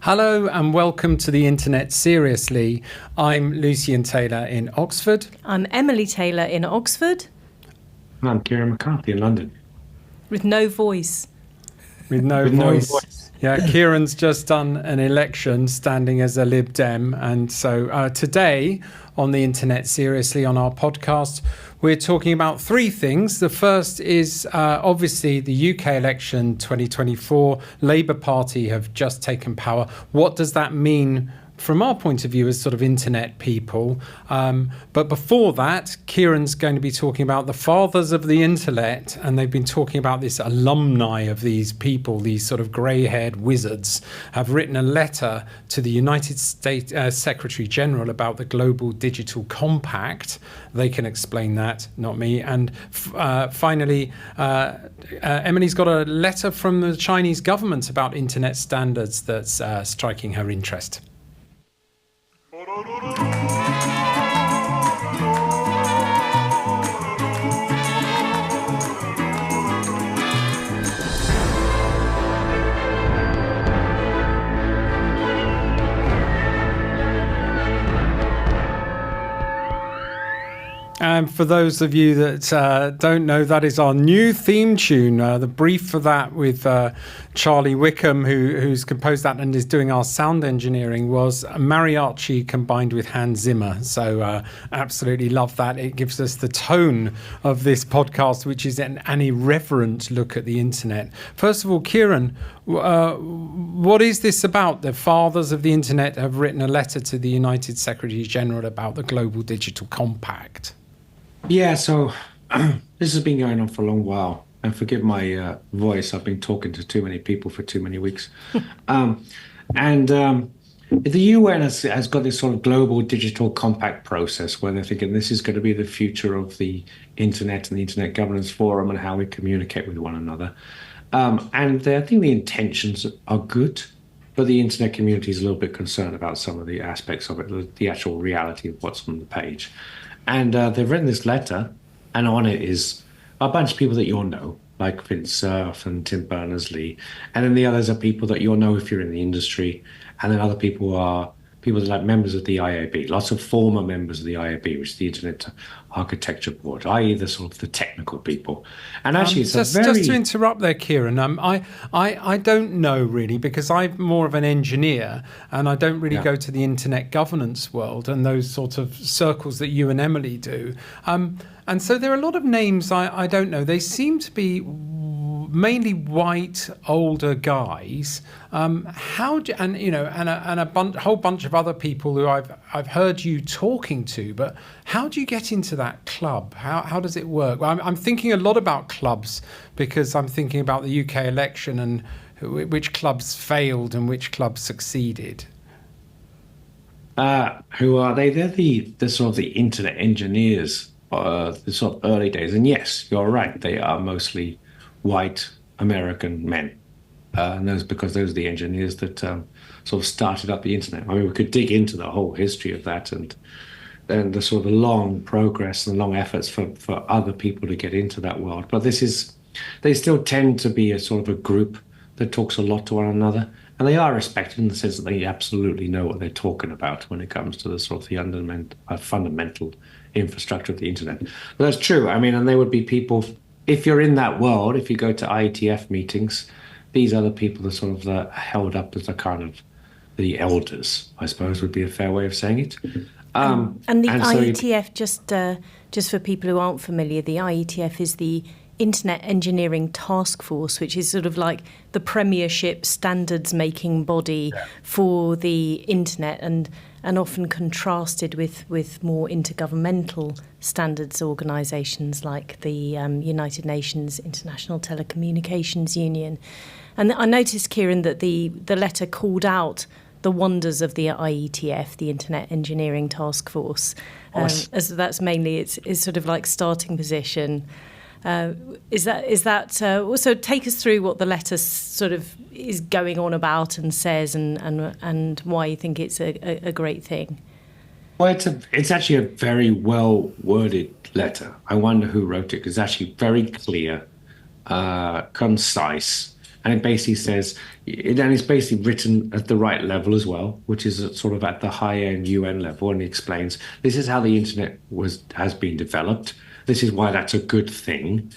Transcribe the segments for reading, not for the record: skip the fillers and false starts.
Hello and welcome to the Internet Seriously. I'm Lucien Taylor in Oxford. I'm Emily Taylor in Oxford. And I'm Kieren McCarthy in London. With no voice. With no voice. Yeah, Kieran's just done an election standing as a Lib Dem. And so today on the Internet Seriously on our podcast, we're talking about three things. The first is obviously the UK election 2024. Labour Party have just taken power. What does that mean from our point of view as sort of internet people? But before that, Kieran's going to be talking about the fathers of the internet, and they've been talking about this alumni of these people, these sort of grey-haired wizards, have written a letter to the United States Secretary General about the Global Digital Compact. They can explain that, not me. And finally, Emily's got a letter from the Chinese government about internet standards that's striking her interest. And for those of you that don't know, that is our new theme tune. The brief for that with Charlie Wickham, who's composed that and is doing our sound engineering, was mariachi combined with Hans Zimmer. So absolutely love that. It gives us the tone of this podcast, which is an irreverent look at the internet. First of all, Kieren, what is this about? The fathers of the internet have written a letter to the United Secretary General about the Global Digital Compact. Yeah, so this has been going on for a long while. And forgive my voice, I've been talking to too many people for too many weeks. The UN has got this sort of global digital compact process where they're thinking this is going to be the future of the internet and the Internet Governance Forum and how we communicate with one another. I think the intentions are good, but the internet community is a little bit concerned about some of the aspects of it, the actual reality of what's on the page. And they've written this letter, and on it is a bunch of people that you'll know, like Vince Cerf and Tim Berners-Lee. And then the others are people that you'll know if you're in the industry. And then other people are people that are like members of the IAB, lots of former members of the IAB, which is the Internet Architecture Board, i.e. the sort of the technical people. And actually, it's just to interrupt there, Kieren, I don't know really, because I'm more of an engineer and I don't really go to the internet governance world and those sort of circles that you and Emily do. And so there are a lot of names I don't know. They seem to be mainly white older guys. And a whole bunch of other people who I've heard you talking to. But how do you get into that club? How does it work? Well, I'm thinking a lot about clubs because I'm thinking about the UK election and which clubs failed and which clubs succeeded. Who are they? They're the sort of the internet engineers, the sort of early days. And yes, you're right. They are mostly white American men. And those are the engineers that sort of started up the internet. I mean, we could dig into the whole history of that and the sort of long progress and long efforts for other people to get into that world. But they still tend to be a sort of a group that talks a lot to one another. And they are respected in the sense that they absolutely know what they're talking about when it comes to the sort of the fundamental infrastructure of the internet. But that's true. I mean, and they would be people, if you're in that world, if you go to IETF meetings, these are the people that sort of held up as the kind of the elders, I suppose would be a fair way of saying it. And the IETF, just for people who aren't familiar, the IETF is the Internet Engineering Task Force, which is sort of like the premiership standards-making body for the internet, and often contrasted with more intergovernmental standards organisations like the United Nations International Telecommunications Union. And I noticed, Kieren, that the letter called out the wonders of the IETF, the Internet Engineering Task Force, as that's mainly its sort of like starting position. Is that also take us through what the letter sort of is going on about and says, and why you think it's a great thing? Well, it's actually a very well worded letter. I wonder who wrote it, because it's actually very clear, concise, And it basically says, and it's basically written at the right level as well, which is sort of at the high-end UN level, and it explains this is how the internet has been developed. This is why that's a good thing.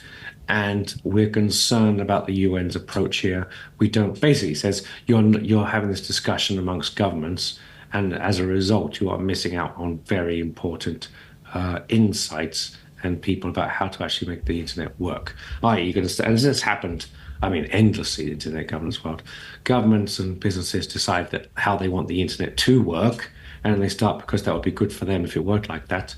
And we're concerned about the UN's approach here. We don't, basically says you're having this discussion amongst governments, and as a result, you are missing out on very important insights and people about how to actually make the internet work. You're going to, and this has happened, endlessly in the internet governance world. Governments and businesses decide that how they want the internet to work, and then they start, because that would be good for them if it worked like that.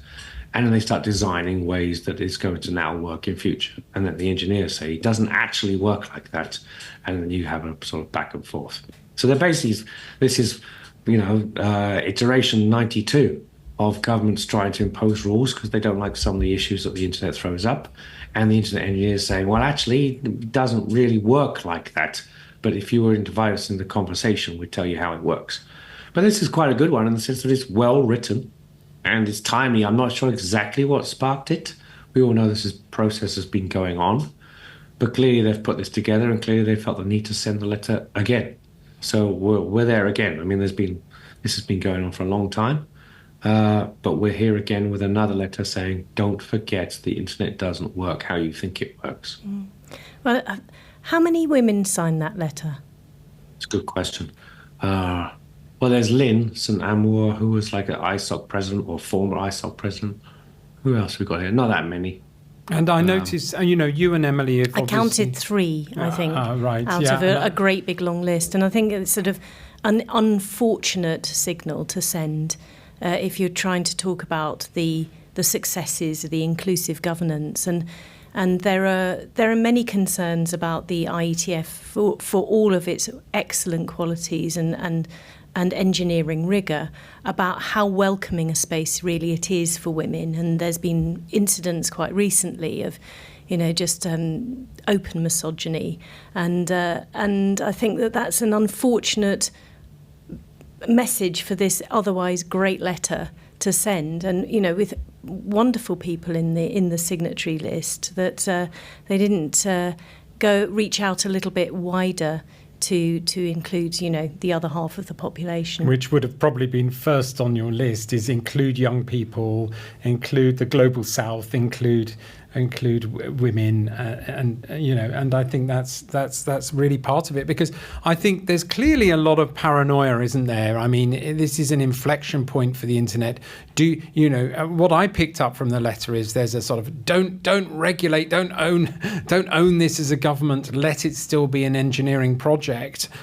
And then they start designing ways that it's going to now work in future. And then the engineers say it doesn't actually work like that. And then you have a sort of back and forth. So they're basically, this is, iteration 92 of governments trying to impose rules because they don't like some of the issues that the internet throws up. And the internet engineers saying, well, actually, it doesn't really work like that. But if you were to invite us into the conversation, we'd tell you how it works. But this is quite a good one in the sense that it's well written. And it's timely. I'm not sure exactly what sparked it. We all know this process has been going on. But clearly they've put this together, and clearly they felt the need to send the letter again. So we're there again. This has been going on for a long time. But we're here again with another letter saying, don't forget the internet doesn't work how you think it works. Well, how many women signed that letter? It's a good question. Well, there's Lynn St. Amour, who was like an ISOC president or former ISOC president. Who else we got here? Not that many. And I noticed, you and Emily have I counted 3, I think, right, out of a great big long list. And I think it's sort of an unfortunate signal to send if you're trying to talk about the successes of the inclusive governance. And there are many concerns about the IETF for all of its excellent qualities and engineering rigour, about how welcoming a space really it is for women. And there's been incidents quite recently of, just open misogyny. And I think that's an unfortunate message for this otherwise great letter to send. And, with wonderful people in the signatory list, that they didn't reach out a little bit wider to include, the other half of the population. Which would have probably been first on your list, is include young people, include the global south, include women, and I think that's really part of it, because I think there's clearly a lot of paranoia, isn't there? This is an inflection point for the internet. What I picked up from the letter is there's a sort of don't regulate, don't own this as a government, let it still be an engineering project.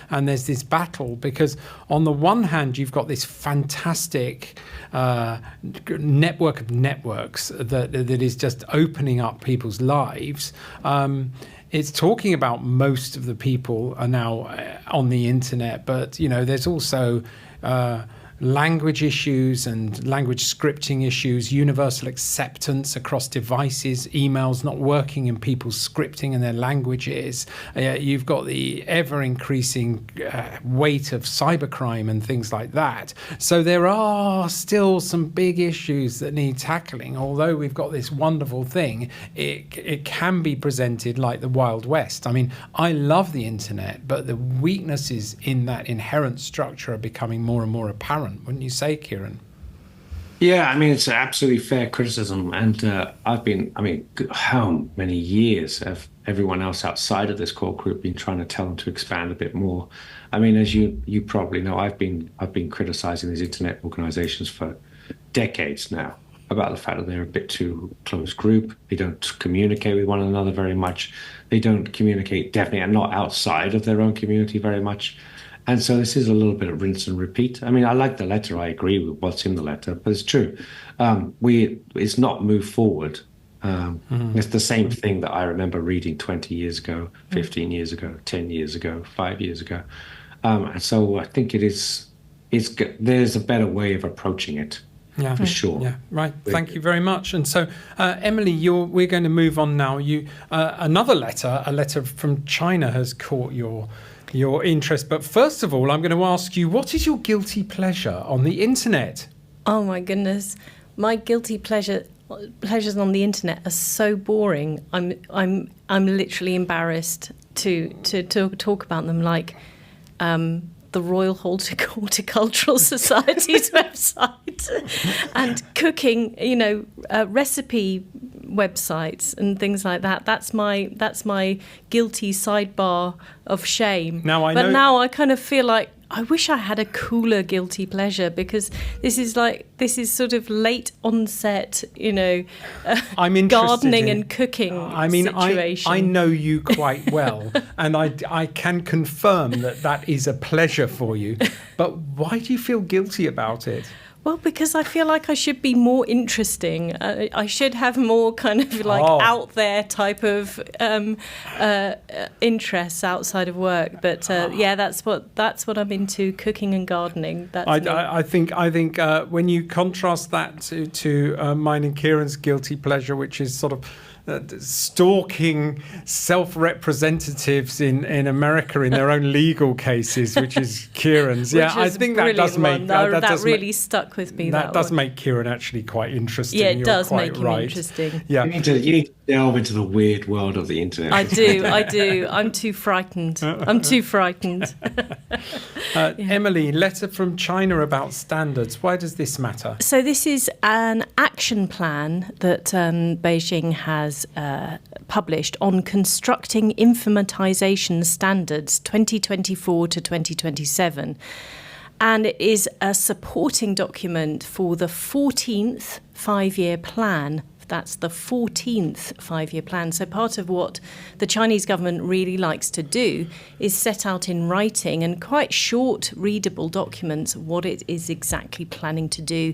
And there's this battle, because on the one hand you've got this fantastic network of networks that is just opening up people's lives. It's talking about most of the people are now on the internet, but there's also language issues and language scripting issues, universal acceptance across devices, emails not working in people's scripting and their languages. You've got the ever-increasing weight of cybercrime and things like that. So there are still some big issues that need tackling. Although we've got this wonderful thing, it can be presented like the Wild West. I love the internet, but the weaknesses in that inherent structure are becoming more and more apparent. Wouldn't you say, Kieren? Yeah, it's an absolutely fair criticism. And how many years have everyone else outside of this core group been trying to tell them to expand a bit more? As you probably know, I've been criticizing these internet organizations for decades now about the fact that they're a bit too close group. They don't communicate with one another very much. They don't communicate, definitely, and not outside of their own community very much. And so this is a little bit of rinse and repeat. I like the letter. I agree with what's in the letter, but it's true. It's not moved forward. It's the same thing that I remember reading 20 years ago, 15 years ago, 10 years ago, 5 years ago. And so I think there's a better way of approaching it. Yeah, for sure. Yeah, right. Thank you very much. And so, Emily, we're going to move on now. Another letter, a letter from China, has caught your interest. But first of all, I'm going to ask you, what is your guilty pleasure on the internet? Oh my goodness, my guilty pleasures on the internet are so boring. I'm literally embarrassed. to talk about them, like the Royal Horticultural Society's website and cooking, recipe websites and things like that. That's my guilty sidebar of shame. Now I kind of feel like I wish I had a cooler guilty pleasure, because this is sort of late onset, I'm gardening and cooking situation. I know you quite well, and I can confirm that is a pleasure for you. But why do you feel guilty about it? Well, because I feel like I should be more interesting. I should have more kind of out there type of interests outside of work. But that's what I'm into: cooking and gardening. I think when you contrast that to mine and Kieran's guilty pleasure, which is sort of stalking self-representatives in America in their own legal cases, which is Kieran's. I think that does make that really stuck with me. That does make Kieren actually quite interesting. Yeah, it does make him interesting. Yeah, you need to delve into the weird world of the internet. I do. I'm too frightened. Emily, letter from China about standards. Why does this matter? So this is an action plan that Beijing has published on constructing informatization standards 2024 to 2027. And it is a supporting document for the 14th five-year plan. That's the 14th five-year plan. So part of what the Chinese government really likes to do is set out in writing and quite short, readable documents what it is exactly planning to do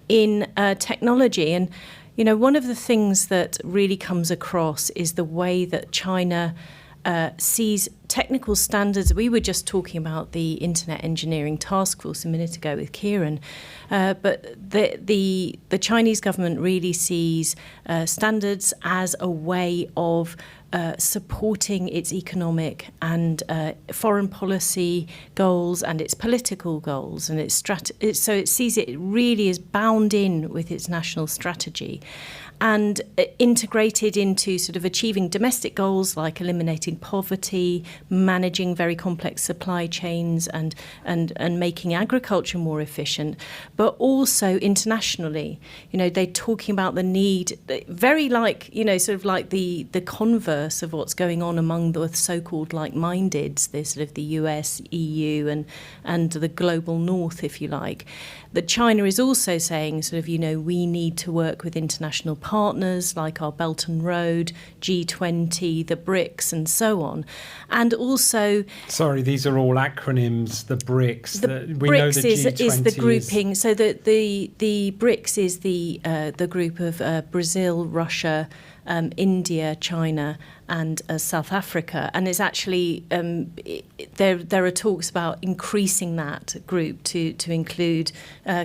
in technology. And one of the things that really comes across is the way that China sees technical standards. We were just talking about the Internet Engineering Task Force a minute ago with Kieren, but the Chinese government really sees standards as a way of supporting its economic and foreign policy goals and its political goals, and so it sees it really as bound in with its national strategy and integrated into sort of achieving domestic goals like eliminating poverty, managing very complex supply chains and making agriculture more efficient, but also internationally. They're talking about the need, very sort of like the converse of what's going on among the so-called like-mindeds, the sort of the US, EU and the global north, if you like. That China is also saying sort of, we need to work with international partners like our Belt and Road, G20, the BRICS and so on. And also... Sorry, these are all acronyms, the BRICS. We know the G20 is the grouping. So the BRICS is the group of Brazil, Russia, India, China and South Africa. And it's actually, there are talks about increasing that group to include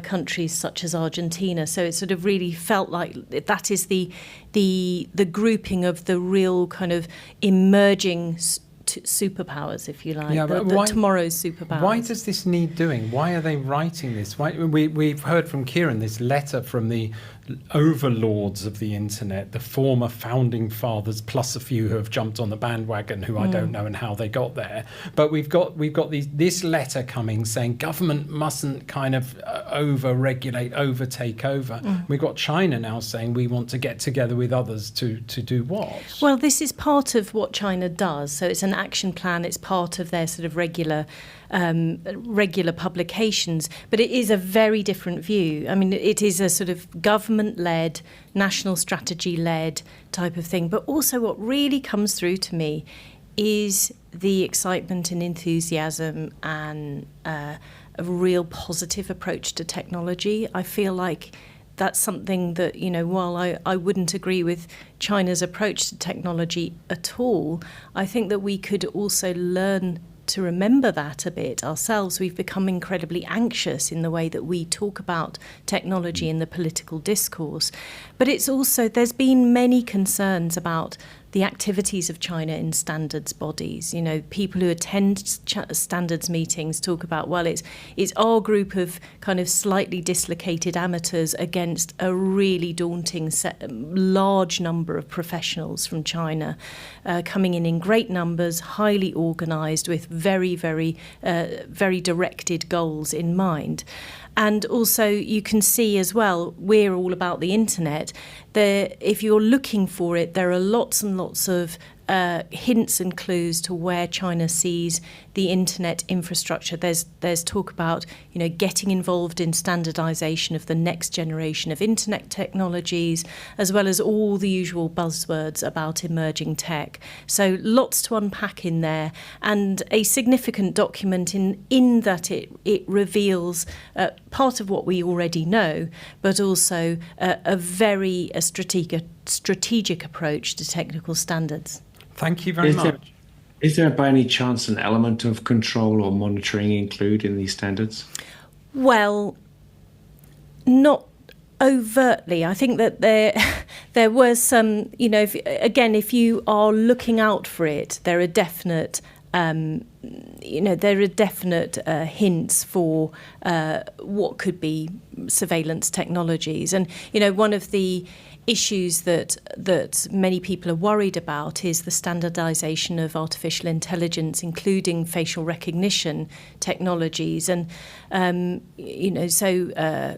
countries such as Argentina. So it sort of really felt like that is the grouping of the real kind of emerging superpowers, if you like, tomorrow's superpowers. Why does this need doing? Why are they writing this? We've heard from Kieren this letter from the overlords of the internet, the former founding fathers, plus a few who have jumped on the bandwagon who I don't know and how they got there. But we've got this letter coming saying government mustn't kind of over-regulate, overtake over. We've got China now saying we want to get together with others to do what? Well, this is part of what China does. So it's an action plan. It's part of their sort of regular publications, but it is a very different view. I mean, it is a sort of government-led, national strategy-led type of thing. But also what really comes through to me is the excitement and enthusiasm and a real positive approach to technology. I feel like that's something that, while I wouldn't agree with China's approach to technology at all, I think that we could also learn to remember that a bit ourselves. We've become incredibly anxious in the way that we talk about technology in the political discourse. But it's also, there's been many concerns about the activities of China in standards bodies. You know, people who attend standards meetings talk about, well, it's our group of kind of slightly dislocated amateurs against a really daunting large number of professionals from China, coming in great numbers, highly organised, with very, very, very directed goals in mind. And also you can see as well, we're all about the internet. If you're looking for it, there are lots and lots of hints and clues to where China sees the internet infrastructure. There's talk about, you know, getting involved in standardization of the next generation of internet technologies, as well as all the usual buzzwords about emerging tech. So lots to unpack in there, and a significant document in that it reveals part of what we already know, but also a very strategic approach to technical standards. Thank you very much. Is there by any chance an element of control or monitoring included in these standards? Well, not overtly. I think that there was some, you know, if you are looking out for it, there are definite hints for what could be surveillance technologies. And, you know, one of the issues that many people are worried about is the standardization of artificial intelligence, including facial recognition technologies. And,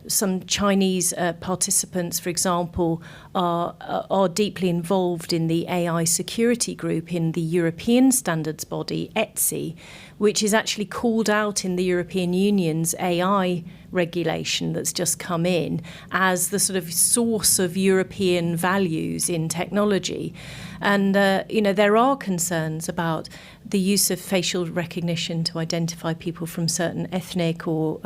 some Chinese participants, for example, are deeply involved in the AI security group in the European standards body, ETSI, which is actually called out in the European Union's AI regulation that's just come in as the sort of source of European values in technology. And, there are concerns about the use of facial recognition to identify people from certain ethnic or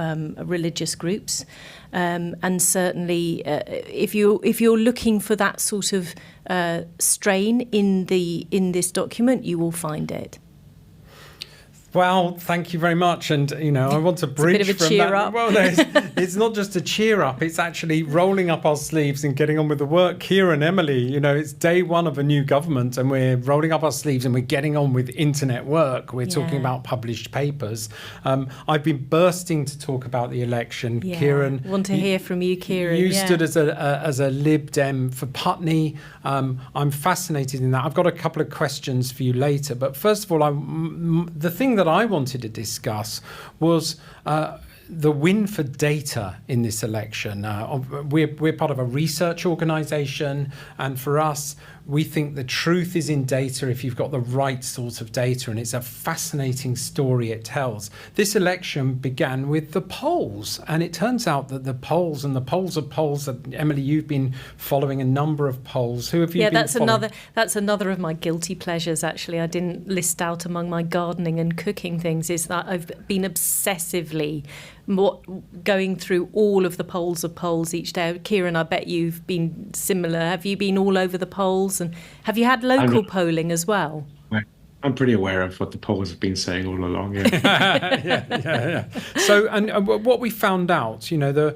religious groups. And certainly, if you're looking for that sort of strain in this document, you will find it. Well, thank you very much. And, you know, I want to bridge from cheer that. Up. Well, it's not just a cheer up. It's actually rolling up our sleeves and getting on with the work. Kieren, Emily, you know, it's day one of a new government and we're rolling up our sleeves and we're getting on with internet work. We're talking about published papers. I've been bursting to talk about the election. Yeah. Kieren. Want to hear from you, Kieren. You stood as a Lib Dem for Putney. I'm fascinated in that. I've got a couple of questions for you later. But first of all, the thing that I wanted to discuss was the win for data in this election. We're part of a research organisation, and for us, we think the truth is in data if you've got the right sort of data, and it's a fascinating story it tells. This election began with the polls, and it turns out that the polls of polls, Emily, you've been following a number of polls. Who have you been following? That's another of my guilty pleasures, actually. I didn't list out among my gardening and cooking things, is that I've been obsessively going through all of the polls of polls each day. Kieren, I bet you've been similar. Have you been all over the polls? And have you had local polling as well? I'm pretty aware of what the polls have been saying all along. Yeah. yeah. So, and what we found out, you know, the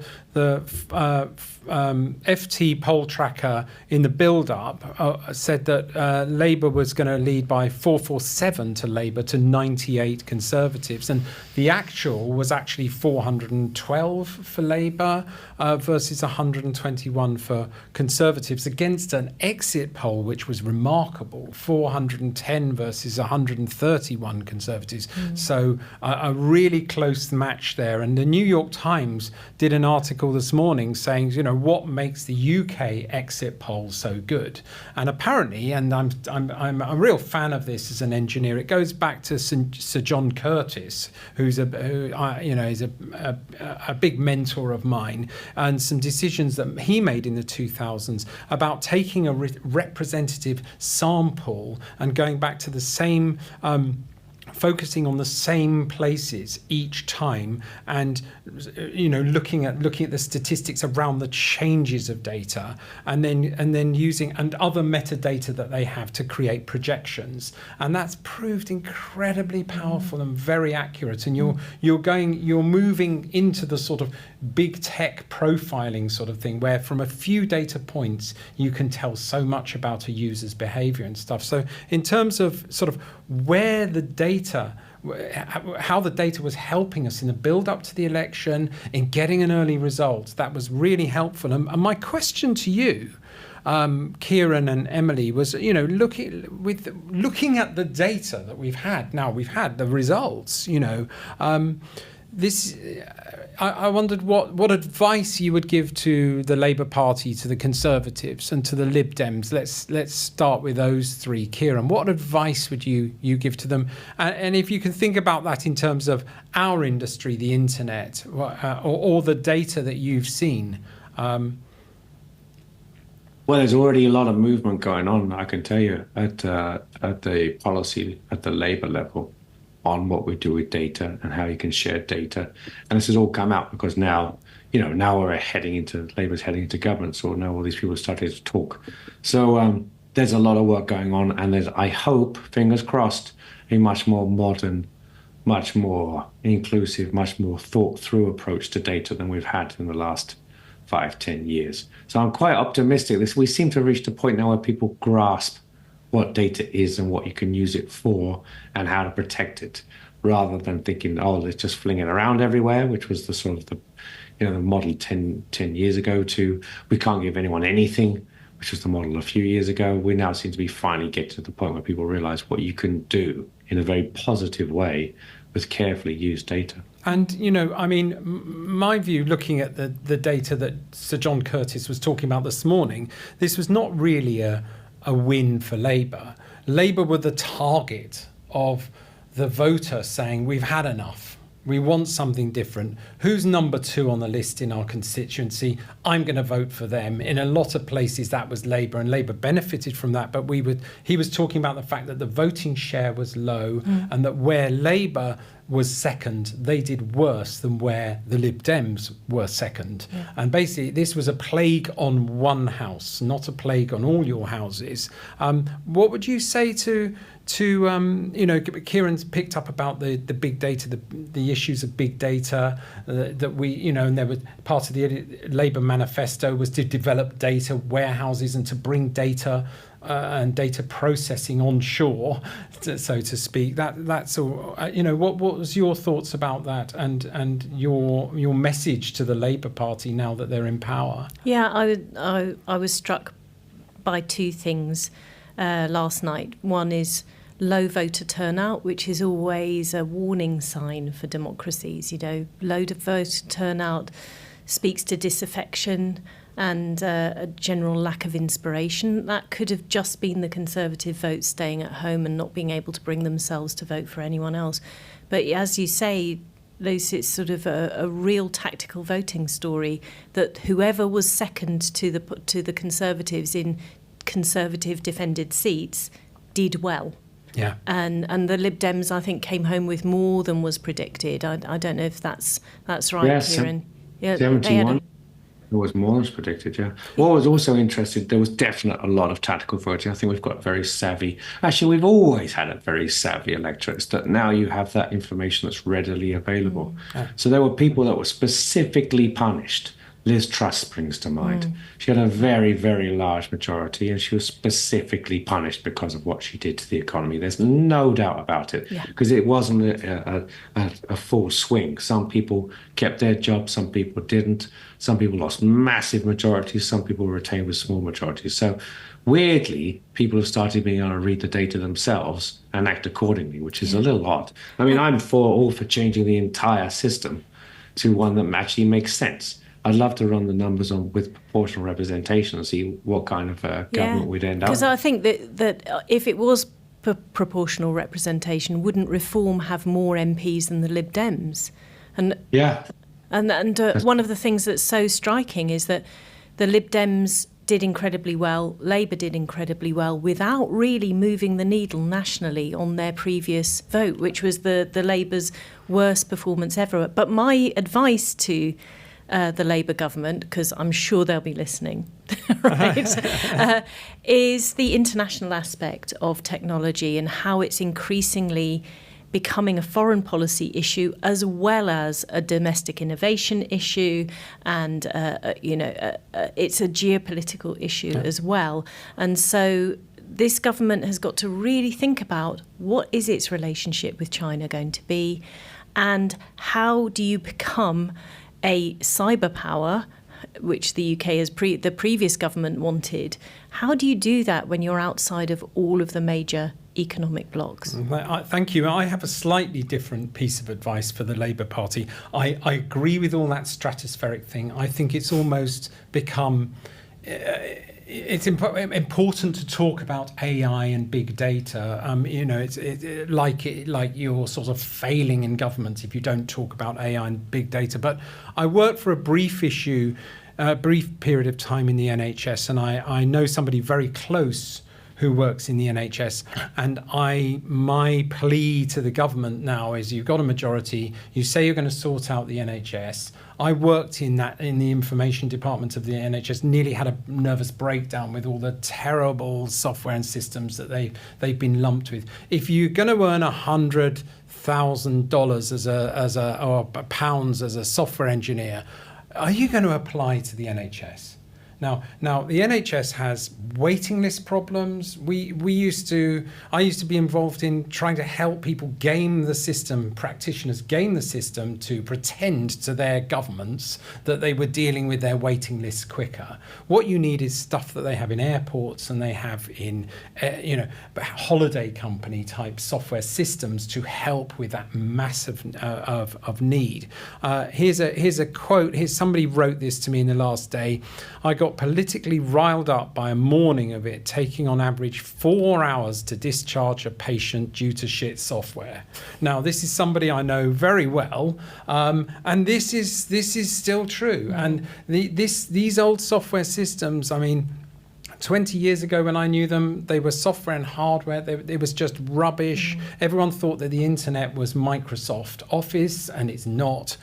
FT poll tracker in the build-up said that Labour was going to lead by 447 to Labour to 98 Conservatives, and the actual was actually 412 for Labour versus 121 for Conservatives, against an exit poll which was remarkable, 410 versus 131 Conservatives. So a really close match there. And the New York Times did an article this morning saying, you know, what makes the UK exit poll so good? And apparently, and I'm a real fan of this as an engineer, it goes back to Sir John Curtis, who's a big mentor of mine, and some decisions that he made in the 2000s about taking a representative sample and going back to the same focusing on the same places each time, and looking at the statistics around the changes of data, and then using and other metadata that they have to create projections, and that's proved incredibly powerful and very accurate. And you're moving into the sort of big tech profiling sort of thing, where from a few data points you can tell so much about a user's behavior and stuff. So in terms of sort of where the data, how the data was helping us in the build up to the election, in getting an early result, that was really helpful. And my question to you, Kieren and Emily, was looking at the data that we've had. Now we've had the results. I wondered what advice you would give to the Labour Party, to the Conservatives, and to the Lib Dems. Let's start with those three. Kieren, what advice would you give to them? And if you can think about that in terms of our industry, the internet, or the data that you've seen. Well, there's already a lot of movement going on, I can tell you, at the policy, at the Labour level, on what we do with data and how you can share data. And this has all come out because now Labour's heading into government, so now all these people are starting to talk. So there's a lot of work going on, and there's, I hope, fingers crossed, a much more modern, much more inclusive, much more thought through approach to data than we've had in the last 5-10 years. So I'm quite optimistic. We seem to have reached a point now where people grasp what data is and what you can use it for and how to protect it, rather than thinking, let's just fling it around everywhere, which was the sort of the model 10 years ago, to we can't give anyone anything, which was the model a few years ago. We now seem to be finally getting to the point where people realize what you can do in a very positive way with carefully used data. And, my view, looking at the data that Sir John Curtis was talking about this morning, this was not really a win for Labour. Labour were the target of the voter saying, we've had enough. We want something different. Who's number 2 on the list in our constituency? I'm going to vote for them. In a lot of places that was Labour, and Labour benefited from that. But he was talking about the fact that the voting share was low, and that where Labour was second, they did worse than where the Lib Dems were second. Yeah. And basically, this was a plague on one house, not a plague on all your houses. What would you say to Kieran's picked up about the big data, the issues of big data, that we, and there was part of the Labour manifesto was to develop data warehouses and to bring data and data processing onshore, so to speak. That's all. What was your thoughts about that, and your message to the Labour Party now that they're in power? Yeah, I was struck by two things last night. One is low voter turnout, which is always a warning sign for democracies. Low voter turnout speaks to disaffection and a general lack of inspiration. That could have just been the Conservative vote staying at home and not being able to bring themselves to vote for anyone else. But as you say, Lucy, it's sort of a real tactical voting story, that whoever was second to the Conservatives in Conservative defended seats did well. Yeah. And the Lib Dems, I think, came home with more than was predicted. I don't know if that's right, Kieren. Yeah, 71. It was more than predicted, yeah. What was also interesting, there was definitely a lot of tactical voting. I think we've got very savvy. Actually, we've always had a very savvy electorate, that now you have that information that's readily available. Yeah. So there were people that were specifically punished. Liz Truss springs to mind. She had a very, very large majority, and she was specifically punished because of what she did to the economy. There's no doubt about it, because it wasn't a full swing. Some people kept their jobs, some people didn't. Some people lost massive majorities, some people retained with small majorities. So weirdly, people have started being able to read the data themselves and act accordingly, which is a little odd. I mean, I'm all for changing the entire system to one that actually makes sense. I'd love to run the numbers with proportional representation and see what kind of government we'd end up with. Because I think that if it was proportional representation, wouldn't Reform have more MPs than the Lib Dems? And one of the things that's so striking is that the Lib Dems did incredibly well. Labour did incredibly well without really moving the needle nationally on their previous vote, which was the Labour's worst performance ever. But my advice to the Labour government, because I'm sure they'll be listening, right, is the international aspect of technology and how it's increasingly becoming a foreign policy issue as well as a domestic innovation issue, and it's a geopolitical issue as well. And so this government has got to really think about what is its relationship with China going to be, and how do you become a cyber power, which the UK has the previous government wanted. How do you do that when you're outside of all of the major economic blocs? Thank you. I have a slightly different piece of advice for the Labour Party. I agree with all that stratospheric thing. I think it's almost become... it's important to talk about AI and big data. It's like you're sort of failing in government if you don't talk about AI and big data. But I worked for a brief period of time in the NHS, and I know somebody very close who works in the NHS, and my plea to the government now is, you've got a majority, you say you're going to sort out the NHS. I worked in the information department of the NHS, nearly had a nervous breakdown with all the terrible software and systems that they've been lumped with. If you're going to earn $100,000 or pounds as a software engineer, are you going to apply to the NHS? Now the NHS has waiting list problems. I used to be involved in trying to help people practitioners game the system to pretend to their governments that they were dealing with their waiting lists quicker. What you need is stuff that they have in airports and they have in holiday company type software systems to help with that massive of need. Here's a quote. Somebody wrote this to me in the last day. I got politically riled up by a morning of it taking on average 4 hours to discharge a patient due to shit software. Now, this is somebody I know very well, and this is still true. And these old software systems, 20 years ago when I knew them, they were software and hardware. It was just rubbish. Everyone thought that the internet was Microsoft Office, and it's not.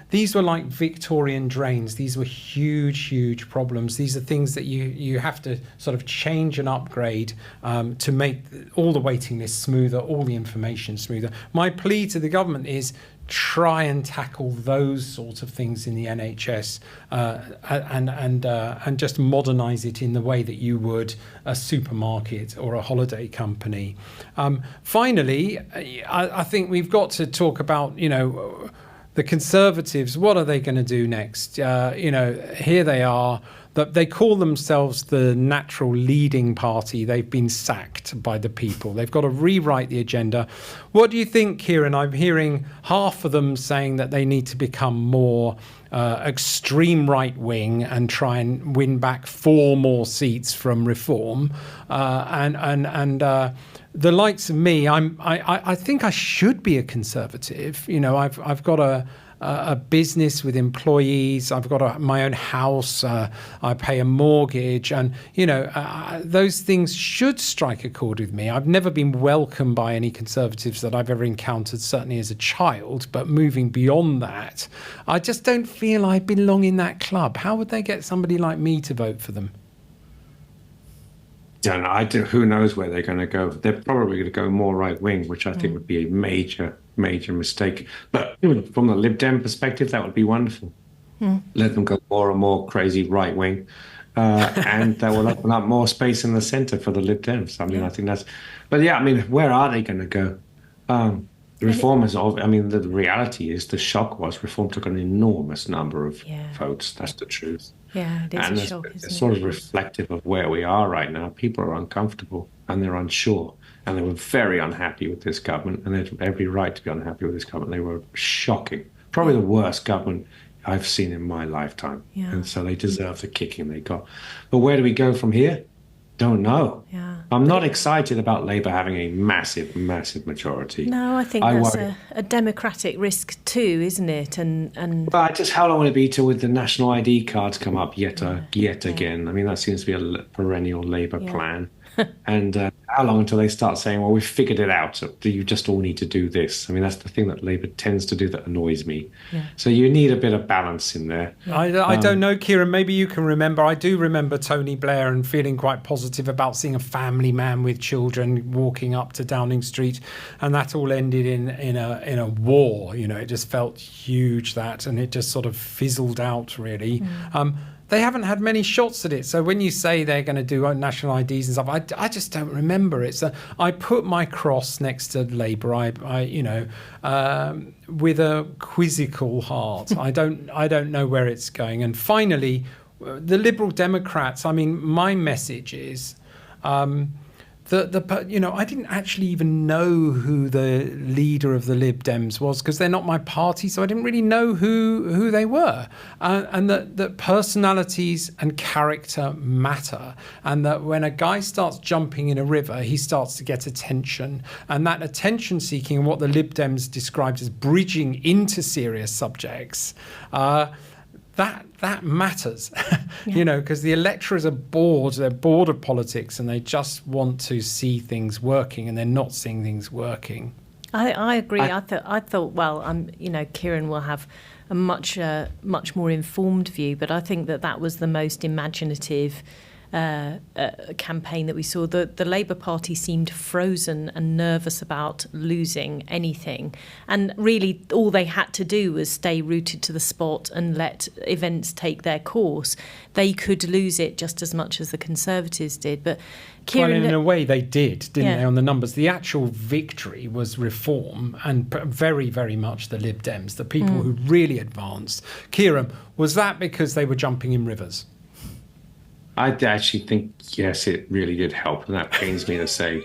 These were like Victorian drains. These were huge, huge problems. These are things that you have to sort of change and upgrade to make all the waiting lists smoother, all the information smoother. My plea to the government is, try and tackle those sorts of things in the NHS and just modernise it in the way that you would a supermarket or a holiday company. Finally, I think we've got to talk about, the Conservatives. What are they going to do next? Here they are. They call themselves the natural leading party. They've been sacked by the people. They've got to rewrite the agenda. What do you think, Kieren? I'm hearing half of them saying that they need to become more extreme right wing and try and win back 4 more seats from Reform, and the likes of me. I think I should be a Conservative. I've got a business with employees. I've got my own house. I pay a mortgage, and those things should strike a chord with me. I've never been welcomed by any Conservatives that I've ever encountered, certainly as a child. But moving beyond that, I just don't feel I belong in that club. How would they get somebody like me to vote for them? I don't know. Who knows where they're going to go? They're probably going to go more right wing, which I think would be a major mistake. But from the Lib Dem perspective, that would be wonderful. Let them go more and more crazy right wing, and that will open up more space in the centre for the Lib Dems. I think that's. But where are they going to go? Reform is. The reality is, the shock was Reform took an enormous number of votes. That's the truth. Yeah, it is and a shock. It's sort of reflective of where we are right now. People are uncomfortable and they're unsure, and they were very unhappy with this government, and they had every right to be unhappy with this government. They were shocking, probably the worst government I've seen in my lifetime, and so they deserve the kicking they got. But where do we go from here? don't know. Yeah. I'm not excited about Labour having a massive, massive majority. No, I think that's a democratic risk too, isn't it? But just how long will it be till the national ID cards come up yet again? I mean, that seems to be a perennial Labour plan. And how long until they start saying, well, we've figured it out. You just all need to do this. I mean, that's the thing that Labour tends to do that annoys me. Yeah. So you need a bit of balance in there. I don't know, Kieren, maybe you can remember. I do remember Tony Blair and feeling quite positive about seeing a family man with children walking up to Downing Street. And that all ended in a war. You know, it just felt huge, that, and it just sort of fizzled out, really. They haven't had many shots at it. So when you say they're going to do national IDs and stuff, I just don't remember it. So I put my cross next to Labour. With a quizzical heart. I don't know where it's going. And finally, the Liberal Democrats. I mean, my message is. I didn't actually even know who the leader of the Lib Dems was, because they're not my party, so I didn't really know who they were. And that personalities and character matter, and that when a guy starts jumping in a river, he starts to get attention. And that attention seeking, and what the Lib Dems described as bridging into serious subjects, that matters, because the electors are bored. They're bored of politics, and they just want to see things working, and they're not seeing things working. I agree. I thought. Well, Kieren will have a much more informed view, but I think that was the most imaginative campaign that we saw. The Labour Party seemed frozen and nervous about losing anything, and really all they had to do was stay rooted to the spot and let events take their course. They could lose it just as much as the Conservatives did. But Kieren, in a way they did, didn't they, on the numbers? The actual victory was Reform and very, very much the Lib Dems, the people who really advanced. Kieren, was that because they were jumping in rivers? I actually think, yes, it really did help, and that pains me to say.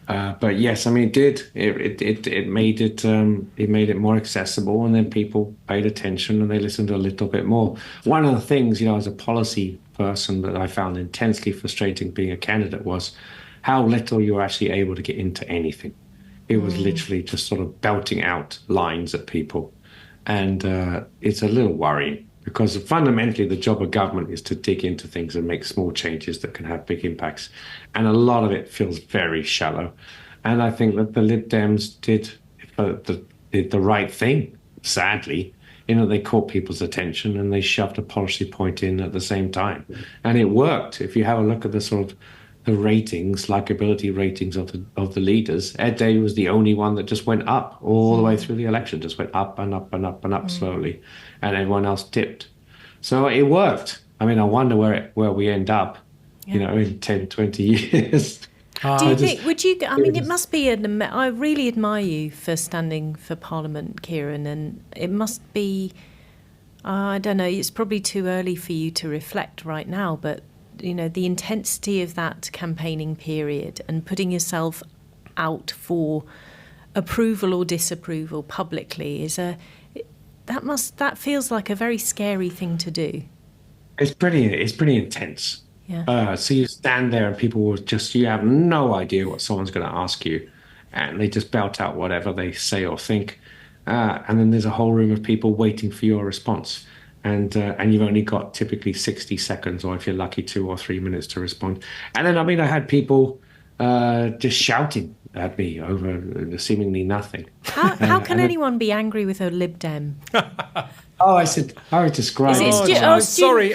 But yes, I mean, it did. It made it more accessible, and then people paid attention and they listened a little bit more. One of the things, as a policy person, that I found intensely frustrating being a candidate was how little you were actually able to get into anything. It was literally just sort of belting out lines at people, and it's a little worrying. Because fundamentally, the job of government is to dig into things and make small changes that can have big impacts. And a lot of it feels very shallow. And I think that the Lib Dems did the right thing, sadly. They caught people's attention and they shoved a policy point in at the same time. And it worked. If you have a look at the sort of the ratings, likability ratings of the leaders, Ed Day was the only one that just went up all the way through the election, just went up and up and up and up slowly, and everyone else dipped. So it worked. I mean, I wonder where we end up, in 10, 20 years. Do you think, it must be, I really admire you for standing for Parliament, Kieren, and it must be, I don't know, it's probably too early for you to reflect right now, but the intensity of that campaigning period and putting yourself out for approval or disapproval publicly that feels like a very scary thing to do. It's pretty intense. Yeah. So you stand there and people will you have no idea what someone's going to ask you, and they just belt out whatever they say or think, and then there's a whole room of people waiting for your response. And you've only got typically 60 seconds, or if you're lucky, 2 or 3 minutes to respond. And then, I had people just shouting at me over seemingly nothing. How can anyone be angry with a Lib Dem? I was describing. I'm sorry.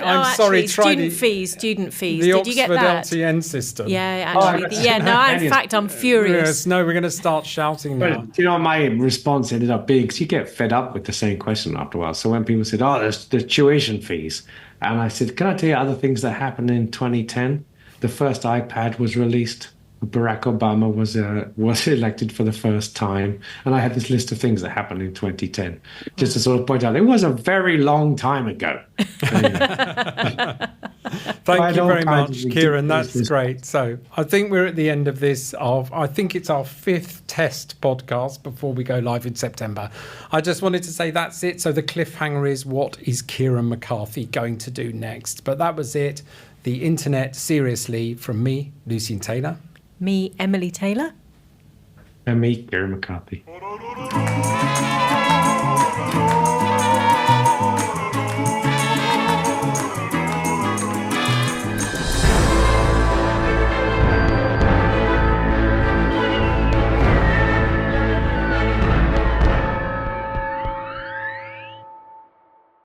Student fees. The Did you get that? Oxford LTN system. Yeah, actually. In fact, I'm furious. Yes, no, we're going to start shouting now. But, my response ended up being, because you get fed up with the same question after a while. So when people said, there's the tuition fees, and I said, can I tell you other things that happened in 2010? The first iPad was released. Barack Obama was elected for the first time, and I had this list of things that happened in 2010, just to sort of point out it was a very long time ago. Thank you very much, Kieren. That's great. So I think we're at the end of this. I think it's our 5th test podcast before we go live in September. I just wanted to say that's it. So the cliffhanger is, what is Kieren McCarthy going to do next? But that was it. the internet seriously from me, Lucien Taylor. Me, Emily Taylor. And me, Kieren McCarthy.